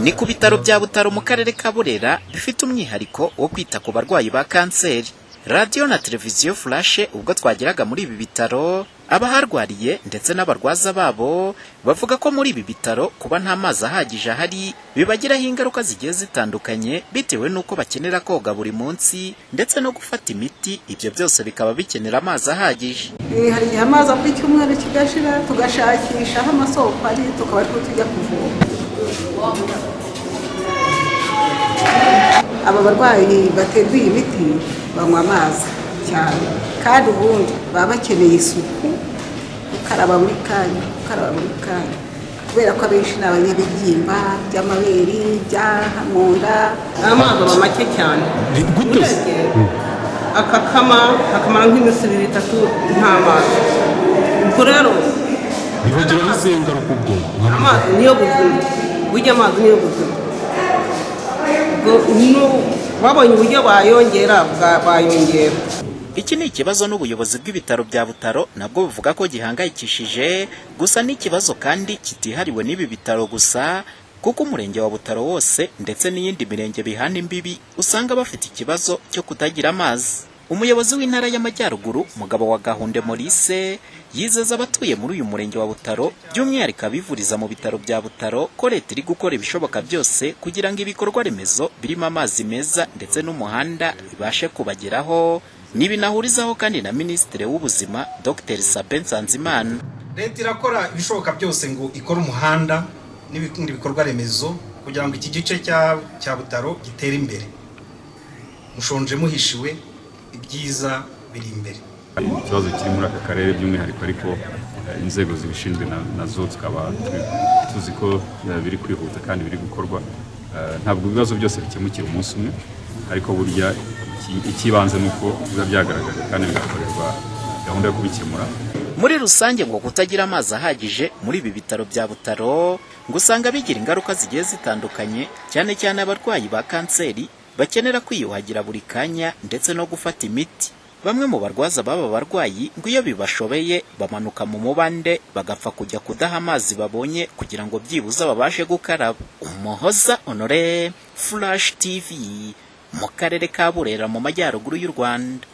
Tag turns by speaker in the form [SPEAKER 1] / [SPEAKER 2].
[SPEAKER 1] Ni ku bitaro bya Butaro mu karere ka Burera bifite umwihariko wo kwita ku barwayi ba kanseri. Radio na televiziyo Flash ubwo twageraga muri ibi bitaro, abaharwariye ndetse n'abarwaza babo bavuga ko muri ibi bitaro kuba nta mazi ahagije ahari bibagiraho ingaruka zigiye zitandukanye bitewe nuko bakenera koga buri munsi ndetse no gufata imiti, ibyo byose bikaba bikenera amazi ahagije.
[SPEAKER 2] Hari igihe amazi apfa icyumweru kigashira tugashakisha aho amasoko ari tukaba tujya kuvoma. Aba barwayi baterwa iyi miti banywa amazi cyane kandi ubundi baba bakeneye isuku, gukaraba buri kanya kubera ko abenshi ni abanyabibyimba by'amabere by'amunda.
[SPEAKER 3] Amazi aba make cyane akamara nk'iminsi 2 nta mazi. Ubwo rero
[SPEAKER 4] bibagira bizengaruka ubwo
[SPEAKER 3] amazi niyo buzima, burya amazi niyo buzima. Babonye uburyo bayongera.
[SPEAKER 1] Iki ni ikibazo n'ubuyobozi bw'ibitaro bya Butaro nabwo buvuga ko gihangayikishije, gusa ni ikibazo kandi kitihariwe n'ibi bitaro gusa, kuko umurenge wa Butaro wose ndetse n'iyindi mirenge bihana imbibi usanga bafite ikibazo cyo kutagira amazi. Umuyobozi w'intara y'Amajyaruguru Mugabo wa Gahunde Maurice yizeza abatuye muri uyu murenge wa Butaro by'umwihariko abivuriza mu bitaro bya Butaro ko leta iri gukora ibishoboka byose kugira ngo ibikorwa remezo birimo amazi meza ndetse n'umuhanda bibashe kubageraho, nibinahurizaho kandi na Minisitiri w'Ubuzima Dr Sabin Nsanzimana.
[SPEAKER 5] Leta irakora ibishoboka byose ngo ikore umuhanda n'ibindi bikorwa remezo kugira ngo iki gice cya Butaro gitere imbere. Mushonje muhishiwe ibyiza biri imbere.
[SPEAKER 4] Ikibazo kiri muri aka karere by'umwihariko, ariko inzego zibishinzwe nazo tukaba tuzi ko biri kwihuta kandi biri gukorwa. Ntabwo ibibazo byose bikemukira umunsi umwe, ariko burya ikibanze nuko biba byagaragaje kandi bigakorerwa gahunda yo kubikemura.
[SPEAKER 1] Muri rusange ngo kutagira amazi ahagije muri ibi bitaro bya Butaro ngo usanga bigira ingaruka zigiye zitandukanye, cyane cyane abarwayi ba kanseri bakenera kwiyuhagira buri kanya ndetse no gufata imiti. Bamwe mu barwaza baba barwayi ngo iyo bibashobeye bamanuka mu mubande bagapfa kujya kudaha amazi babonye kugira ngo byibuza babashe gukaraba. Umuhoza Honore, Flash TV, mu karere ka Burera mu Majyaruguru y'u Rwanda.